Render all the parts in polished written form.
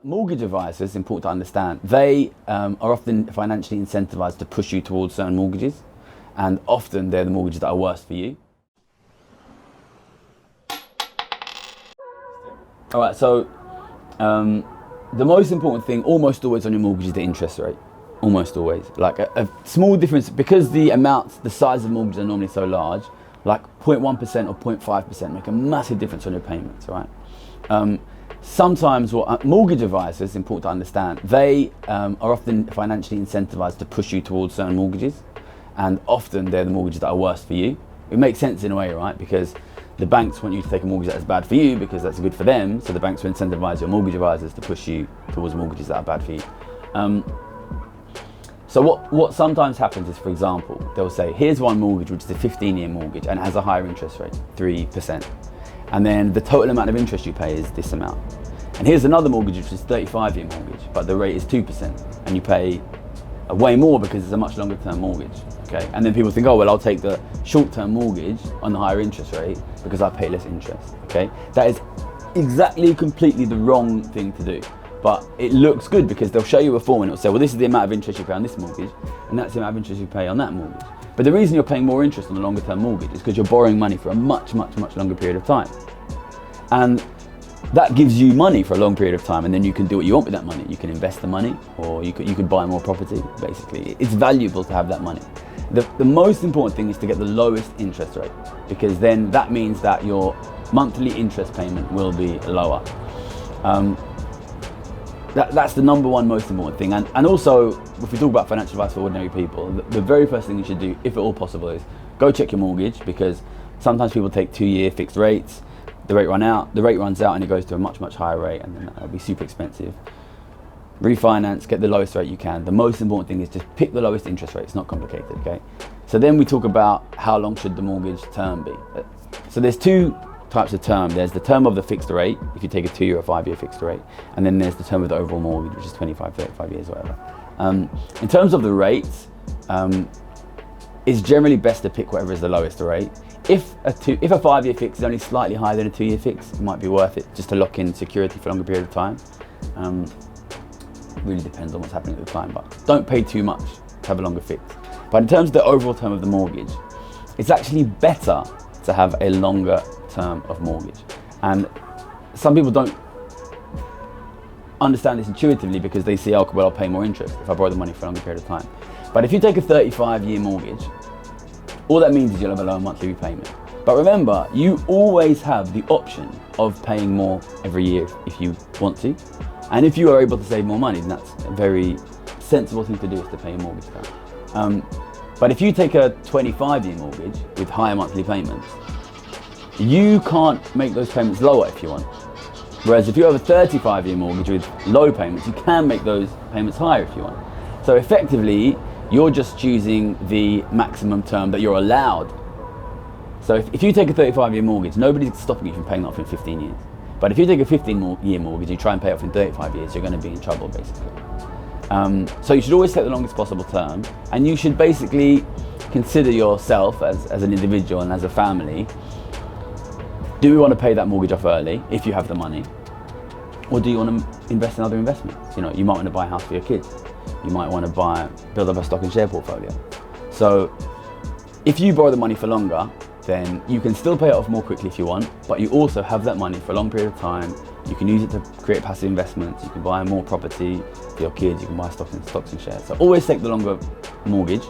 Mortgage advisors, important to understand, they are often financially incentivized to push you towards certain mortgages, and often they're the mortgages that are worse for you. All right, so the most important thing almost always on your mortgage is the interest rate. Almost always. Like a small difference, because the size of mortgages are normally so large, like 0.1% or 0.5% make a massive difference on your payments, right? Sometimes what mortgage advisors, important to understand, they are often financially incentivized to push you towards certain mortgages, and often they're the mortgages that are worse for you. It makes sense in a way, right? Because the banks want you to take a mortgage that is bad for you because that's good for them, so the banks will incentivize your mortgage advisors to push you towards mortgages that are bad for you. So what sometimes happens is, for example, they'll say, here's one mortgage which is a 15-year mortgage and it has a higher interest rate, 3%. And then the total amount of interest you pay is this amount. And here's another mortgage which is a 35-year mortgage, but the rate is 2%, and you pay way more because it's a much longer term mortgage, okay? And then people think, oh, well, I'll take the short-term mortgage on the higher interest rate because I pay less interest, okay? That is exactly, completely the wrong thing to do. But it looks good because they'll show you a form and it'll say, well, this is the amount of interest you pay on this mortgage, and that's the amount of interest you pay on that mortgage. But the reason you're paying more interest on a longer term mortgage is because you're borrowing money for a much, much, much longer period of time. And that gives you money for a long period of time, and then you can do what you want with that money. You can invest the money, or you could buy more property, basically. It's valuable to have that money. The most important thing is to get the lowest interest rate, because then that means that your monthly interest payment will be lower. That's the number one most important thing. And also, if we talk about financial advice for ordinary people, the very first thing you should do, if at all possible, is go check your mortgage, because sometimes people take 2-year fixed rates. The rate runs out and it goes to a much, much higher rate, and then that'll be super expensive. Refinance, get the lowest rate you can. The most important thing is just pick the lowest interest rate. It's not complicated, okay? So then we talk about how long should the mortgage term be. So there's two types of term. There's the term of the fixed rate, if you take a 2-year or 5-year fixed rate, and then there's the term of the overall mortgage, which is 25, 35 years, whatever. In terms of the rates, it's generally best to pick whatever is the lowest rate. If a 5-year fix is only slightly higher than a 2-year fix, it might be worth it just to lock in security for a longer period of time. Really depends on what's happening at the time, but don't pay too much to have a longer fix. But in terms of the overall term of the mortgage, it's actually better to have a longer term of mortgage. And some people don't understand this intuitively because they see, oh, well, I'll pay more interest if I borrow the money for a longer period of time. But if you take a 35-year mortgage, all that means is you'll have a lower monthly repayment. But remember, you always have the option of paying more every year if you want to. And if you are able to save more money, then that's a very sensible thing to do, is to pay a mortgage down. But if you take a 25-year mortgage with higher monthly payments, you can't make those payments lower if you want. Whereas if you have a 35-year mortgage with low payments, you can make those payments higher if you want. So effectively, you're just choosing the maximum term that you're allowed. So if you take a 35-year mortgage, nobody's stopping you from paying that off in 15 years. But if you take a 15-year mortgage, you try and pay it off in 35 years, you're going to be in trouble, basically. So you should always take the longest possible term, and you should basically consider yourself as an individual and as a family. Do we want to pay that mortgage off early, if you have the money? Or do you want to invest in other investments? You know, you might want to buy a house for your kids. You might want to build up a stock and share portfolio. So if you borrow the money for longer, then you can still pay it off more quickly if you want, but you also have that money for a long period of time. You can use it to create passive investments. You can buy more property for your kids. You can buy stocks and shares. So always take the longer mortgage,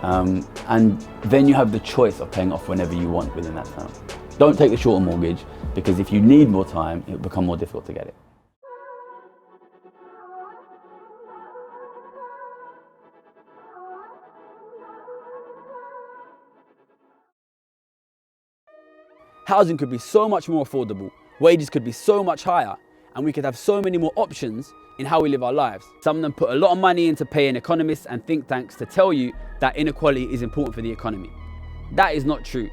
and then you have the choice of paying off whenever you want within that term. Don't take the shorter mortgage, because if you need more time, it will become more difficult to get it. Housing could be so much more affordable, wages could be so much higher, and we could have so many more options in how we live our lives. Some of them put a lot of money into paying economists and think tanks to tell you that inequality is important for the economy. That is not true.